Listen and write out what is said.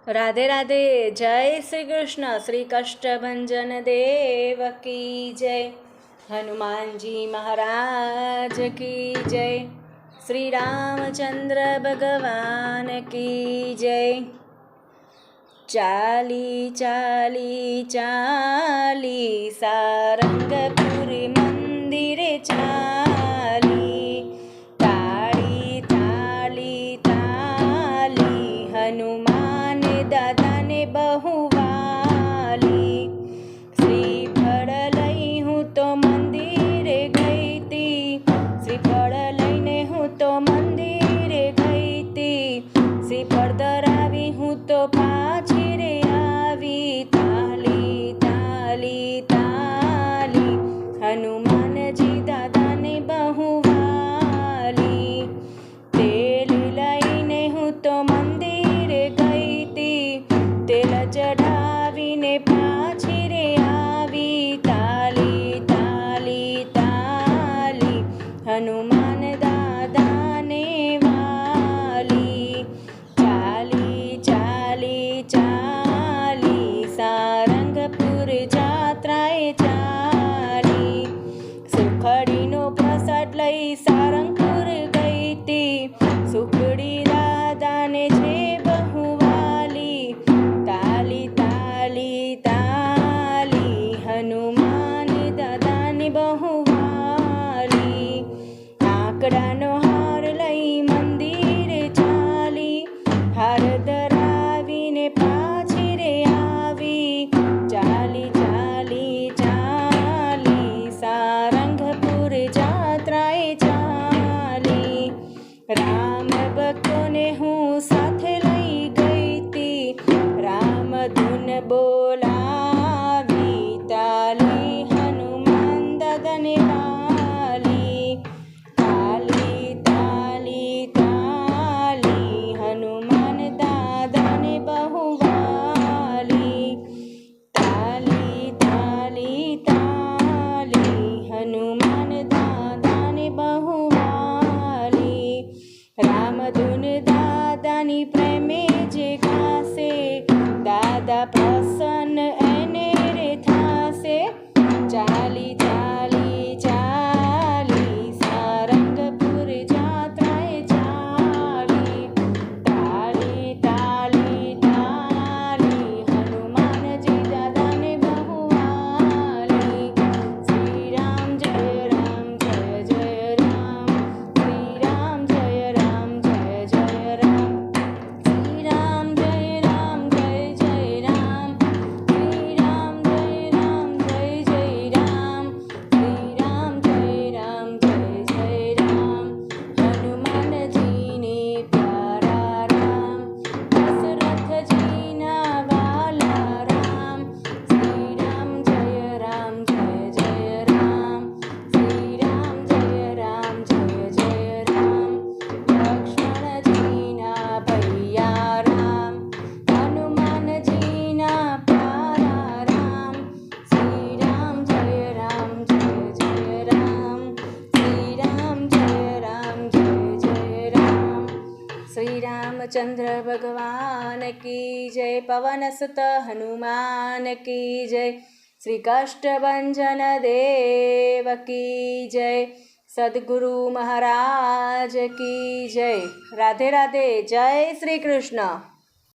राधे राधे। जय श्री कृष्ण। श्री कष्टभंजन देव की जय। हनुमान जी महाराज की जय। श्री रामचंद्र भगवान की जय। चाली चाली चाली सारंगपुर मंदिर चाली, ताली ताली ताली हनुमान दादा ने बहुवाली। श्रीफળ લઈ હું તો મંદિરે ગઈ તી, શ્રીફળ લઈને હું તો મંદિરે ગઈ તી, શ્રીફળ ધરાવી હું તો પાછી રે આવી। તાલી તાલી તાલી હનુમાનજી દાદાને बहुवाली। તેલ લઈને હું તો મંદિરે ગઈ તી, તેલ ચઢાવીને પાછી રે આવી। તાલી તાલી તાલી હનુમાન દાદાને વાલી। ચાલી ચાલી ચાલી સારંગપુર જાત્રાએ ચાલી, સુખડીનો પ્રસાદ લઈ સારંગપુર ગઈ તી, સુખડી દાદાને છે बहुवाली। તાલી તાલી તાલી હનુમાન દાદાની बहुवाली। આંકડાનો હાર લઈ મંદિરે ચાલી, હાર ધરાવીને પાછી રે આવી। ચાલી ચાલી ચાલી સારંગપુર જાત્રાએ ચાલી, રામ ભક્તોને હું સાથે લઈ ગઈ તી, રામ ધૂન બોલાવી। તાલી હનુમાન દાદાને વાલી। તાલી તાલી તાલી હનુમાન દાદાને बहुवाली। તાલી તાલી તાલી હનુમાન દાદાને बहुवाली। રામધૂન દાદાની પ્રેમે જે ગાશે, દાદા પ્રસન્ન એને રે થાશે। ચાલી ચાલી ચાલી સારંગપુર જાત્રાએ ચાલી, તાલી તાલી તાલી હનુમાનજી દાદાને बहुवाली। શ્રી રામ જય રામ જય જય રામ, શ્રી રામ જય રામ જય જય રામ, શ્રી રામ જય રામ જય જય રામ, શ્રી રામ જય રામ જય જય રામ, શ્રી રામ જય રામ જય જય રામ। હનુમાનજીને પ્યારા રામ, દશરથજીના વાલા રામ, શ્રી રામ જય રામ જય જય રામ, શ્રી રામ જય રામ જય જય રામ। લક્ષ્મણજીના ભૈયા રામ, હનુમાનજીના પ્યારા રામ, શ્રી રામ જય રામ જય જય રામ, શ્રી રામ જય રામ જય જય રામ। શ્રી રામચંદ્ર ભગવાન की जय। पवन सुत हनुमान की जय। श्री कष्टभंजन देव की जय। सद्गुरु महाराज की जय। राधे राधे। जय श्री कृष्ण।